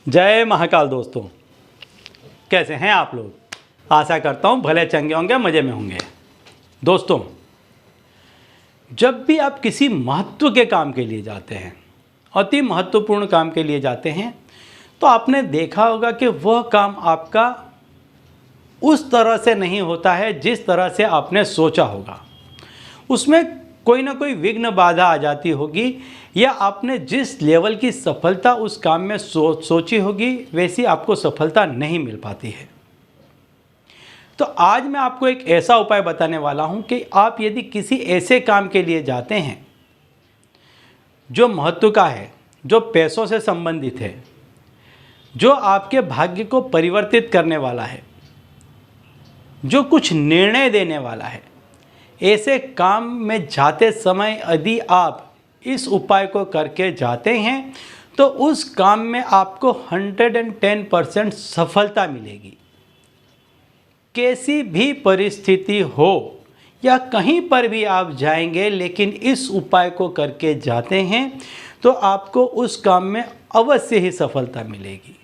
जय महाकाल दोस्तों, कैसे हैं आप लोग। आशा करता हूँ भले चंगे होंगे, मज़े में होंगे। दोस्तों, जब भी आप किसी महत्व के काम के लिए जाते हैं, अति महत्वपूर्ण काम के लिए जाते हैं, तो आपने देखा होगा कि वह काम आपका उस तरह से नहीं होता है जिस तरह से आपने सोचा होगा। उसमें कोई ना कोई विघ्न बाधा आ जाती होगी, या आपने जिस लेवल की सफलता उस काम में सोची होगी वैसी आपको सफलता नहीं मिल पाती है। तो आज मैं आपको एक ऐसा उपाय बताने वाला हूं कि आप यदि किसी ऐसे काम के लिए जाते हैं जो महत्व का है, जो पैसों से संबंधित है, जो आपके भाग्य को परिवर्तित करने वाला है, जो कुछ निर्णय देने वाला है, ऐसे काम में जाते समय यदि आप इस उपाय को करके जाते हैं तो उस काम में आपको 110% सफलता मिलेगी। कैसी भी परिस्थिति हो या कहीं पर भी आप जाएंगे, लेकिन इस उपाय को करके जाते हैं तो आपको उस काम में अवश्य ही सफलता मिलेगी।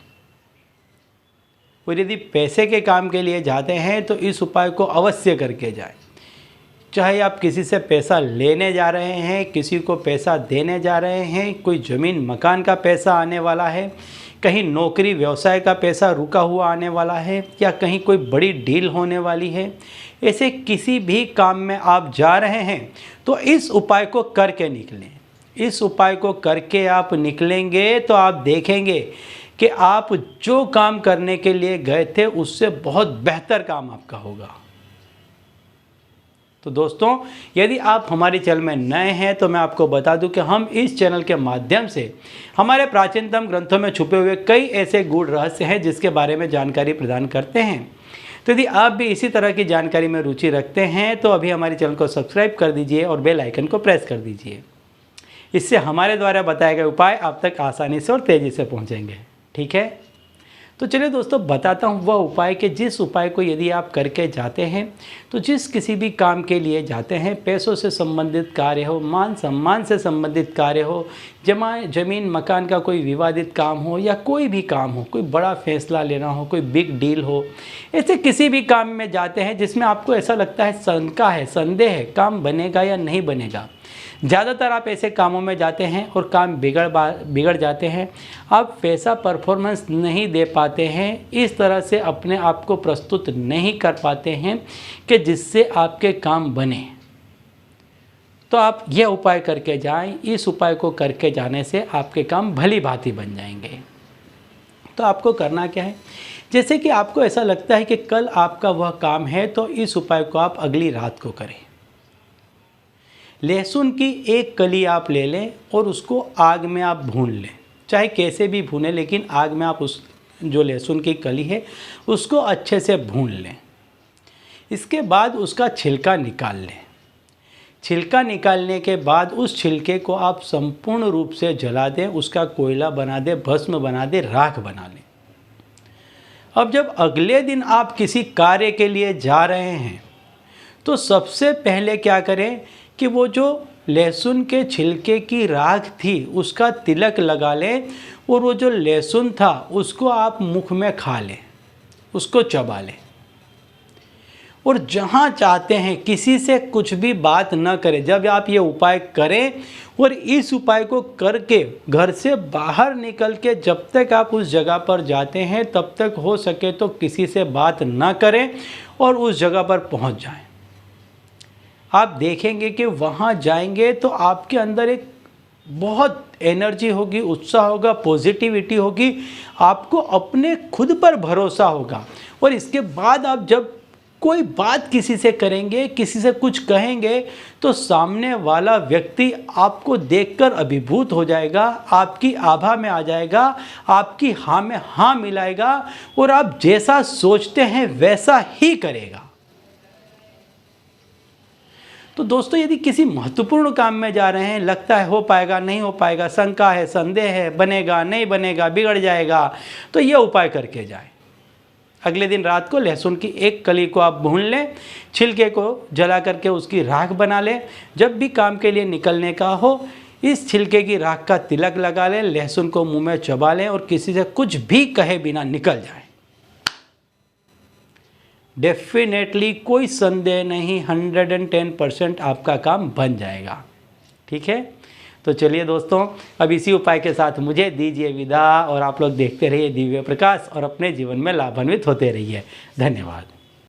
और यदि पैसे के काम के लिए जाते हैं तो इस उपाय को अवश्य करके जाएं। चाहे आप किसी से पैसा लेने जा रहे हैं, किसी को पैसा देने जा रहे हैं, कोई ज़मीन मकान का पैसा आने वाला है, कहीं नौकरी व्यवसाय का पैसा रुका हुआ आने वाला है, या कहीं कोई बड़ी डील होने वाली है, ऐसे किसी भी काम में आप जा रहे हैं तो इस उपाय को करके निकलें। इस उपाय को करके आप निकलेंगे तो आप देखेंगे कि आप जो काम करने के लिए गए थे उससे बहुत बेहतर काम आपका होगा। तो दोस्तों, यदि आप हमारे चैनल में नए हैं तो मैं आपको बता दूं कि हम इस चैनल के माध्यम से हमारे प्राचीनतम ग्रंथों में छुपे हुए कई ऐसे गूढ़ रहस्य हैं जिसके बारे में जानकारी प्रदान करते हैं। तो यदि आप भी इसी तरह की जानकारी में रुचि रखते हैं तो अभी हमारे चैनल को सब्सक्राइब कर दीजिए और बेल आइकन को प्रेस कर दीजिए। इससे हमारे द्वारा बताए गए उपाय आप तक आसानी से और तेज़ी से पहुँचेंगे। ठीक है, तो चलिए दोस्तों, बताता हूँ वह उपाय कि जिस उपाय को यदि आप करके जाते हैं तो जिस किसी भी काम के लिए जाते हैं, पैसों से संबंधित कार्य हो, मान सम्मान से संबंधित कार्य हो, ज़मीन मकान का कोई विवादित काम हो, या कोई भी काम हो, कोई बड़ा फैसला लेना हो, कोई बिग डील हो, ऐसे किसी भी काम में जाते हैं जिसमें आपको ऐसा लगता है, शंका है, संदेह है, काम बनेगा या नहीं बनेगा। ज़्यादातर आप ऐसे कामों में जाते हैं और काम बिगड़ जाते हैं, आप वैसा परफॉर्मेंस नहीं दे पाते हैं, इस तरह से अपने आप को प्रस्तुत नहीं कर पाते हैं कि जिससे आपके काम बने। तो आप यह उपाय करके जाएं। इस उपाय को करके जाने से आपके काम भली भांति बन जाएंगे। तो आपको करना क्या है, जैसे कि आपको ऐसा लगता है कि कल आपका वह काम है तो इस उपाय को आप अगली रात को करें। लहसुन की एक कली आप ले लें और उसको आग में आप भून लें, चाहे कैसे भी भूनें, लेकिन आग में आप उस जो लहसुन की कली है उसको अच्छे से भून लें। इसके बाद उसका छिलका निकाल लें। छिलका निकालने के बाद उस छिलके को आप संपूर्ण रूप से जला दें, उसका कोयला बना दें, भस्म बना दें, राख बना लें। अब जब अगले दिन आप किसी कार्य के लिए जा रहे हैं तो सबसे पहले क्या करें कि वो जो लहसुन के छिलके की राख थी उसका तिलक लगा लें, और वो जो लहसुन था उसको आप मुख में खा लें, उसको चबा लें, और जहाँ चाहते हैं किसी से कुछ भी बात न करें। जब आप ये उपाय करें और इस उपाय को करके घर से बाहर निकल के जब तक आप उस जगह पर जाते हैं तब तक हो सके तो किसी से बात न करें और उस जगह पर पहुँच जाएं। आप देखेंगे कि वहाँ जाएंगे तो आपके अंदर एक बहुत एनर्जी होगी, उत्साह होगा, पॉजिटिविटी होगी, आपको अपने खुद पर भरोसा होगा। और इसके बाद आप जब कोई बात किसी से करेंगे, किसी से कुछ कहेंगे, तो सामने वाला व्यक्ति आपको देखकर अभिभूत हो जाएगा, आपकी आभा में आ जाएगा, आपकी हाँ में हाँ मिलाएगा, और आप जैसा सोचते हैं वैसा ही करेगा। तो दोस्तों, यदि किसी महत्वपूर्ण काम में जा रहे हैं, लगता है हो पाएगा नहीं हो पाएगा, शंका है, संदेह है, बनेगा नहीं बनेगा, बिगड़ जाएगा, तो ये उपाय करके जाएं। अगले दिन रात को लहसुन की एक कली को आप भून लें, छिलके को जला करके उसकी राख बना लें। जब भी काम के लिए निकलने का हो, इस छिलके की राख का तिलक लगा लें, लहसुन को मुंह में चबा लें और किसी से कुछ भी कहे बिना निकल जाएं। डेफिनेटली कोई संदेह नहीं, 110% आपका काम बन जाएगा। ठीक है, तो चलिए दोस्तों, अब इसी उपाय के साथ मुझे दीजिए विदा और आप लोग देखते रहिए दिव्य प्रकाश और अपने जीवन में लाभान्वित होते रहिए। धन्यवाद।